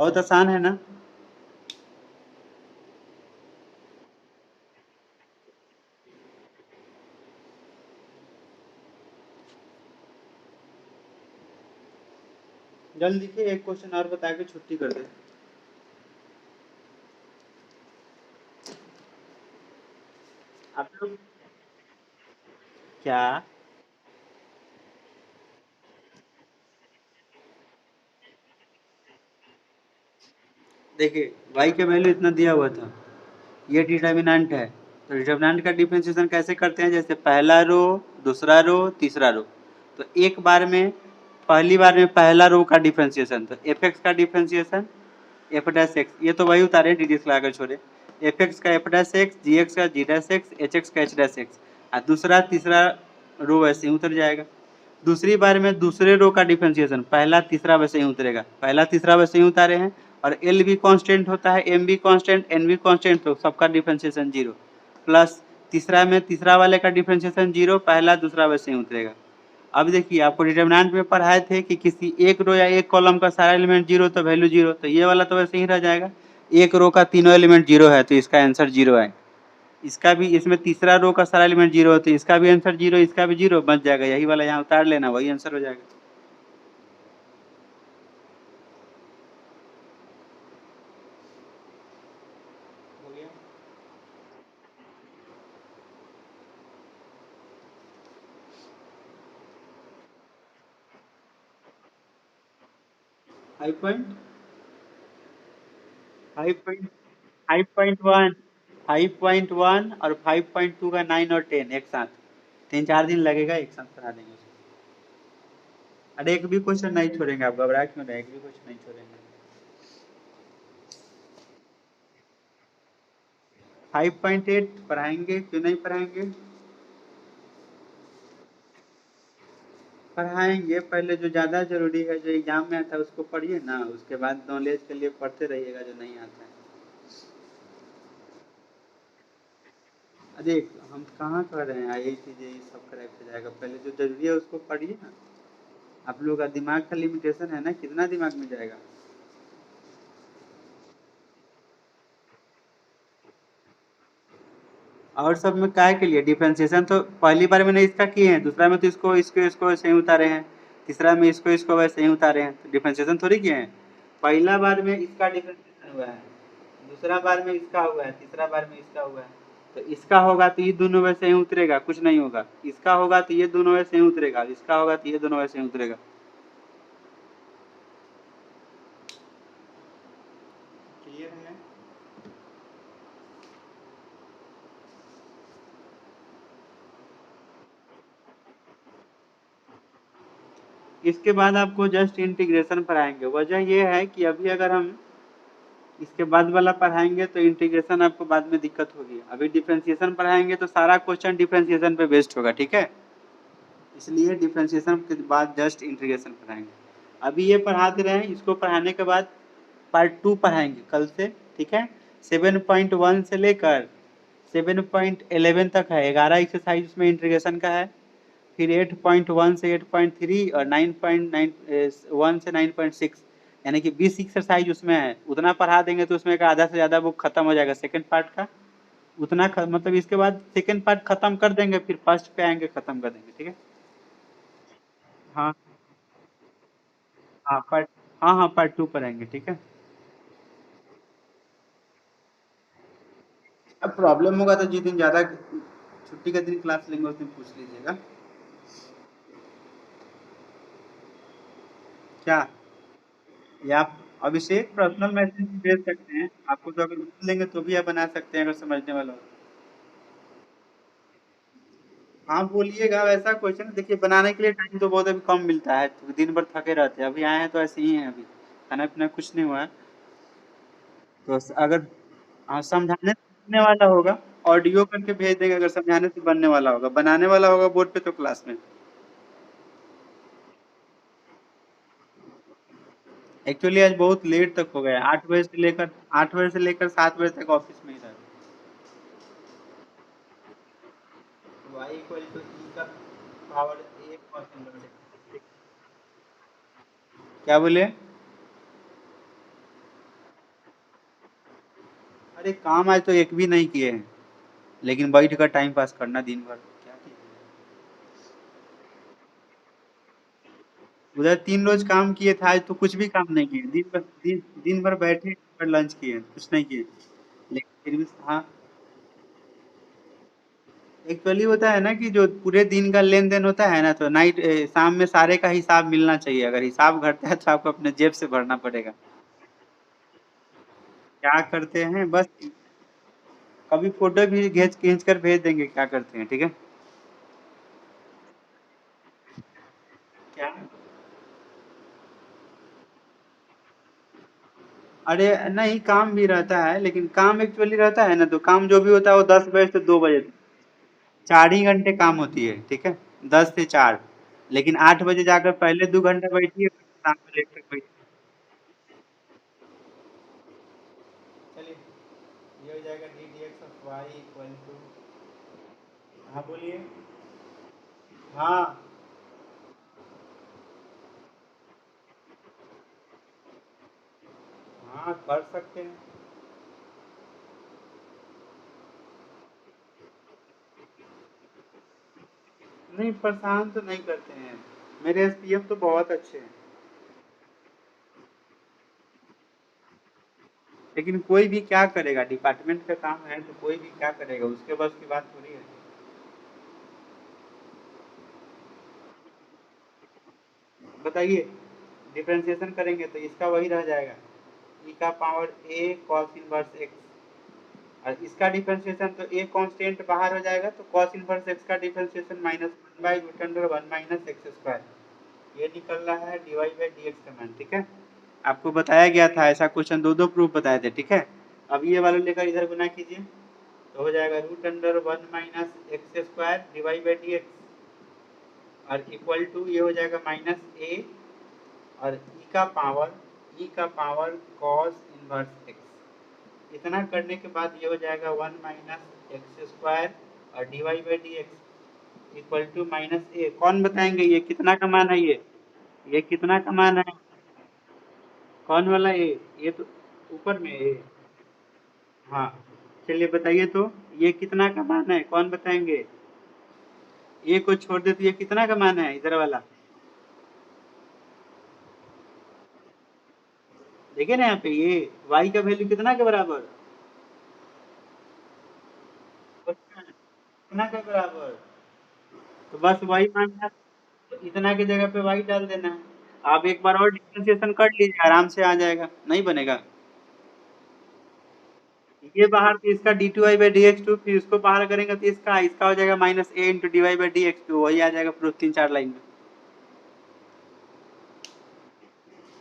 बहुत आसान है ना। जल्दी लिखिए, एक क्वेश्चन और बता के छुट्टी कर दे। आप लोग क्या? देखिए y का वैल्यू इतना दिया हुआ था, ये डिटर्मिनेंट है। तो डिटर्मिनेंट का डिफरेंशिएशन कैसे करते हैं? जैसे पहला रो, दूसरा रो, तीसरा रो। तो एक बार में, पहली बार में पहला रो का डिफरेंशिएशन, तो एफ एक्स का डिफरेंशिएशन एफ डैश एक्स, ये तो वही उतारे डी डी लगा कर छोड़े। एफ एक्स का एफ डैश एक्स, जी एक्स का जी डैश एक्स, एच एक्स का एच डैश एक्स, और दूसरा तीसरा रो वैसे ही उतर जाएगा। दूसरी बार में दूसरे रो का डिफरेंशिएशन, पहला तीसरा वैसे ही उतरेगा, पहला तीसरा वैसे ही उतारे हैं। और एल भी कांस्टेंट होता है, एम भी कांस्टेंट, एन भी कांस्टेंट, तो सबका डिफरेंशिएशन जीरो। प्लस तीसरा में तीसरा वाले का डिफरेंशिएशन जीरो, पहला दूसरा वैसे ही उतरेगा। अब देखिए, आपको डिटर्मिनेंट में पढ़ाए थे कि किसी एक रो या एक कॉलम का सारा एलिमेंट जीरो तो वैल्यू जीरो, तो ये वाला तो वैसे ही रह जाएगा। एक रो का तीनों एलिमेंट जीरो है तो इसका आंसर जीरो है। इसका भी, इसमें तीसरा रो का सारा एलिमेंट जीरो होता है, इसका भी आंसर जीरो, इसका भी जीरो, बच जाएगा। यही वाला यहाँ उतार लेना, वही आंसर हो जाएगा। हो गया। 5.1, 5.1 और 5.2 का 9 और 10 एक साथ, 3-4 दिन लगेगा, एक साथ करा देंगे उसको। अरे एक भी क्वेश्चन नहीं छोड़ेंगे, आप घबरा क्यों रहे, एक भी क्वेश्चन नहीं छोड़ेंगे। 5.8 पढ़ाएंगे, क्यों नहीं पढ़ाएंगे? पढ़ाएंगे, पहले जो ज़्यादा जरूरी है, जो एग्जाम में आता है उसको पढ़िए ना, उसके बाद नॉलेज के लिए पढ़ते रहिएगा जो नहीं आता है। अरे हम कहाँ कह रहे हैं IIT JEE सब क्रैक हो जाएगा, पहले जो जरूरी है उसको पढ़िए ना। आप लोग का दिमाग का लिमिटेशन है ना, कितना दिमाग में जाएगा। और सब में काय के लिए डिफरेंशिएशन, तो पहली बार में नहीं इसका किए हैं, दूसरा में तो इसको इसको इसको वैसे ही उतारे हैं, तीसरा में इसको इसको वैसे ही उतारे हैं, तो डिफरेंशिएशन थोड़ी किए हैं। पहला बार में इसका डिफरेंशिएशन हुआ है, दूसरा बार में इसका हुआ है, तीसरा बार में इसका हुआ है। तो इसका होगा तो ये दोनों वैसे ही उतरेगा, कुछ नहीं होगा। इसका होगा तो ये दोनों वैसे ही उतरेगा, इसका होगा तो ये दोनों वैसे ही उतरेगा। क्लियर है? इसके बाद आपको जस्ट इंटीग्रेशन पढ़ाएंगे। वजह यह है कि अभी अगर हम इसके बाद वाला पढ़ाएंगे तो इंटीग्रेशन आपको बाद में दिक्कत होगी। अभी डिफरेंशिएशन पढ़ाएंगे तो सारा क्वेश्चन डिफरेंशिएशन पे बेस्ड होगा, ठीक है। इसलिए डिफरेंशिएशन के बाद जस्ट इंटीग्रेशन पढ़ाएंगे। अभी ये पढ़ा दे रहे हैं, इसको पढ़ाने के बाद पार्ट 2 पढ़ाएंगे कल से, ठीक है। 7.1 से लेकर 7.11 तक है, 11 एक्सरसाइज उसमें इंटीग्रेशन का है। फिर 8.1 से 8.3 और 9.1 से 9.6, यानी कि 20 एक्सरसाइज उसमें है। उतना पढ़ा देंगे तो उसमें का आधा से ज़्यादा बुक खत्म हो जाएगा सेकंड पार्ट का। मतलब इसके बाद सेकंड पार्ट खत्म कर देंगे, फिर फर्स्ट पे आएंगे, खत्म कर देंगे, ठीक है। हाँ हाँ पार्ट, हाँ हाँ पार्ट 2 पर आएंगे, ठीक है। अब प्रॉब्लम होगा तो जिस दिन ज़्यादा छुट्टी के दिन क्लास लेंगे उस दिन पूछ लीजिएगा। क्या? या आप अभिषेक पर्सनल मैसेज भेज सकते हैं, आपको तो अगर पूछ लेंगे तो भी आप बना सकते हैं अगर समझने वाला हो। हाँ बोलिएगा, वैसा क्वेश्चन देखिए बनाने के लिए टाइम तो बहुत अभी कम मिलता है, तो दिन भर थके रहते हैं, अभी आए हैं तो ऐसे ही हैं, अभी खाना पीना कुछ नहीं हुआ है। तो अगर, हाँ समझाने से बनने वाला होगा, ऑडियो करके भेज देंगे, अगर समझाने से बनने वाला होगा, बनाने वाला होगा बोर्ड पे तो क्लास में। एक्चुअली आज बहुत लेट तक हो गया, 8 बजे से लेकर 7 बजे तक ऑफिस में ही था। y इक्वल टू ई का पावर 1%। क्या बोले? अरे काम आज तो एक भी नहीं किए हैं, लेकिन बैठ कर टाइम पास करना दिन भर, क्या किया उधर 3 रोज काम किए थे, आज तो कुछ भी काम नहीं किए, दिन भर बैठे और लंच किए, कुछ नहीं किए। लेकिन फिर भी हाँ, एक्चुअली होता है ना कि जो पूरे दिन का लेन देन होता है ना, तो नाइट शाम में सारे का हिसाब मिलना चाहिए, अगर हिसाब घटता है तो आपको अपने जेब से भरना पड़ेगा। क्या करते हैं बस, कभी फोटो भी खींच खींच कर भेज देंगे क्या करते हैं, ठीक है। क्या? अरे नहीं, काम भी रहता है, लेकिन काम एक्चुअली रहता है ना, तो काम जो भी होता है वो 10 बजे से 2 बजे तक, 4 ही घंटे काम होती है, ठीक है, 10 से 4। लेकिन 8 बजे जाकर पहले 2 घंटा बैठिए, शाम में लेट तक बैठिए। चलिए, ये हो जाएगा d d x of y equal to, हाँ बोलिए। हाँ, हाँ कर सकते हैं। नहीं, परेशान तो नहीं करते हैं, मेरे एसपीएम तो बहुत अच्छे हैं। लेकिन कोई भी क्या करेगा, डिपार्टमेंट का काम है तो कोई भी क्या करेगा, उसके बस की बात थोड़ी है। बताइए, डिफरेंशिएशन करेंगे तो इसका वही रह जाएगा, ई का पावर ए कॉस इनवर्स एक्स, और इसका डिफरेंशिएशन तो ए कांस्टेंट बाहर हो जाएगा, तो कॉस इनवर्स एक्स का डिफरेंशिएशन -1/√x², ये निकल रहा है dy बाई dx का मान, ठीक है। आपको बताया गया था, ऐसा क्वेश्चन दो दो प्रूफ बताए थे, ठीक है। अब ये वाला लेकर इधर गुना कीजिए, तो हो जाएगा √1 - x² divide by d x, और इक्वल टू ये हो जाएगा -a, और e का पावर cos इनवर्स एक्स। इतना करने के बाद ये हो जाएगा 1 - x² और divide by d x equal to -a। कौन बताएंगे ये कितना का मान है, ये कितना का मान है? कौन वाला ए? ये तो ऊपर में ए। हाँ, चलिए बताइए तो, ये कितना का मान है, कौन बताएंगे? ए को छोड़ दे तो ये कितना का मान है इधर वाला? देखिए ना यहाँ पे, ये y का वैल्यू कितना के बराबर, कितना के बराबर, तो बस वही मानना, तो इतना की जगह पे y डाल देना है। आप एक बार और डिफरेंशिएशन कर लीजिए, आराम से आ जाएगा, नहीं बनेगा। ये बाहर तो इसका d2y/dx2, फिर इसको बाहर करेंगे तो इसका हो जाएगा -a × dy/dx2, वही आ जाएगा प्रूफ 3-4 लाइन में।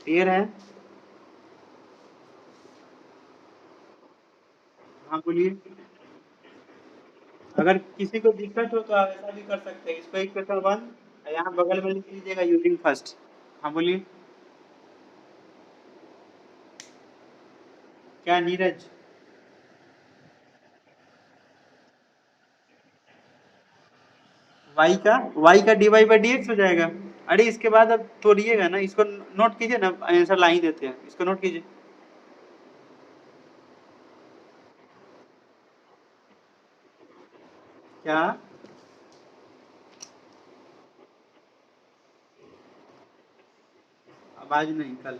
क्लियर है? हाँ बोलिए। अगर किसी को दिक्कत हो तो आप ऐसा भी कर सकते हैं, इसको इक्वेशन 1 यहाँ बगल में लिख लीजिएगा यूजिंग फर्स्ट। हाँ बोलिए। क्या नीरज? y का dy/dx हो जाएगा। अरे इसके बाद अब तोड़िएगा ना, इसको नोट कीजिए ना, आंसर ला ही देते हैं, इसको नोट कीजिए। क्या? अब आज नहीं, कल।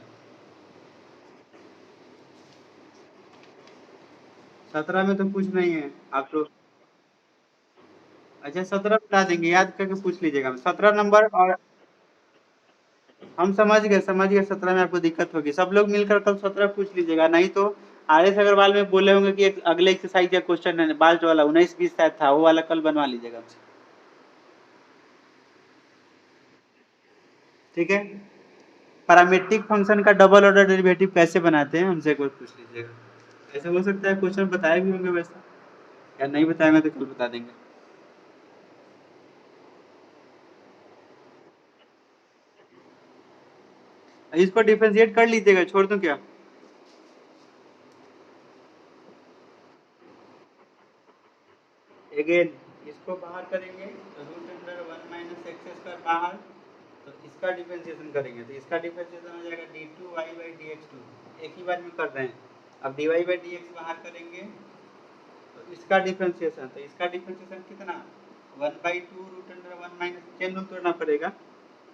17 में तो कुछ नहीं है, आप तो। अच्छा, 17 बता देंगे, याद करके पूछ लीजिएगा 17 नंबर, और हम समझ गए 17 में आपको दिक्कत होगी, सब लोग मिलकर कल 17 पूछ लीजिएगा, नहीं तो आर एस अग्रवाल में बोले होंगे कि एक अगले एक्सरसाइज का क्वेश्चन है बाल वाला 19-20 शायद था, वो वाला कल बनवा लीजिएगा हमसे, ठीक है। पैरामेट्रिक फंक्शन का डबल ऑर्डर डेरिवेटिव कैसे बनाते हैं, हमसे एक बार पूछ लीजिएगा, ऐसा हो सकता है क्वेश्चन बताए भी होंगे वैसा, या नहीं बताएंगे तो कल बता देंगे। इसको डिफरेंशिएट कर लीजिएगा, छोड़ दूं क्या? अगेन इसको बाहर करेंगे तो √1 - x² बाहर, तो इसका डिफरेंशिएशन करेंगे तो इसका डिफरेंशिएशन हो जाएगा d2y/dx2, एक ही बार में कर रहे हैं। अब dy बाई डी एक्स बाहर करेंगे तो इसका डिफरेंशिएशन, तो इसका डिफरेंशिएशन कितना, 1/2 root under 1 minus, chain rule तोड़ना पड़ेगा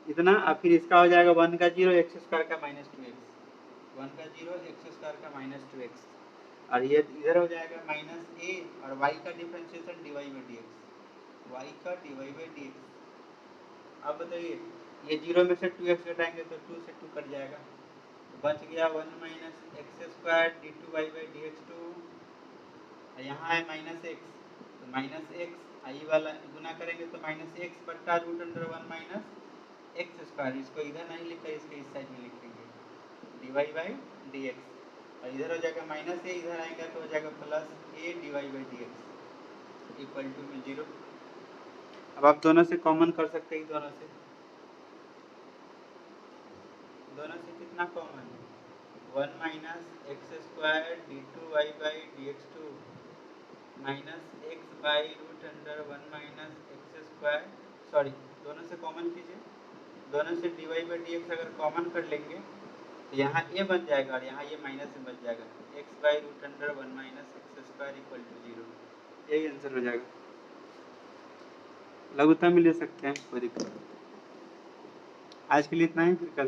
इतना, और फिर इसका हो जाएगा 1 का 0 एक्स स्क्वायर का माइनस 2x, 1 का 0 एक्स स्क्वायर का माइनस 2x, और ये इधर हो जाएगा माइनस a, और y का differentiation dy by d x, y का dy बाई डी एक्स। अब बताइए ये 0 में से 2x घटाएंगे तो 2 से 2 कट जाएगा, तो बच गया 1 minus x square d two y by d x two, यहाँ है माइनस एक्स, तो माइनस एक्स आई वाला गुना करेंगे तो माइनस एक्स बट्टा root under 1 minus x square, इसको इधर नहीं लिखा, इसके इस साइड में लिखेंगे d y by d x, और इधर हो जाएगा माइनस ए, इधर आएगा तो हो जाएगा plus a d y by d x equal to में 0। अब आप दोनों से कॉमन कर सकते हैं, दोनों से कितना कॉमन है, 1 minus x square d two y by d x two minus x by root under 1 minus x square, sorry दोनों से कॉमन कीजिए, दोनों से d y by d x अगर कॉमन कर लेंगे तो यहाँ ए बन जाएगा और यहाँ ये माइनस में बच जाएगा, x by root under 1 minus x square equal to 0, यही आंसर हो जाएगा। लघुत्तम भी ले सकते हैं, कोई दिक्कत। आज के लिए इतना ही, फिर कल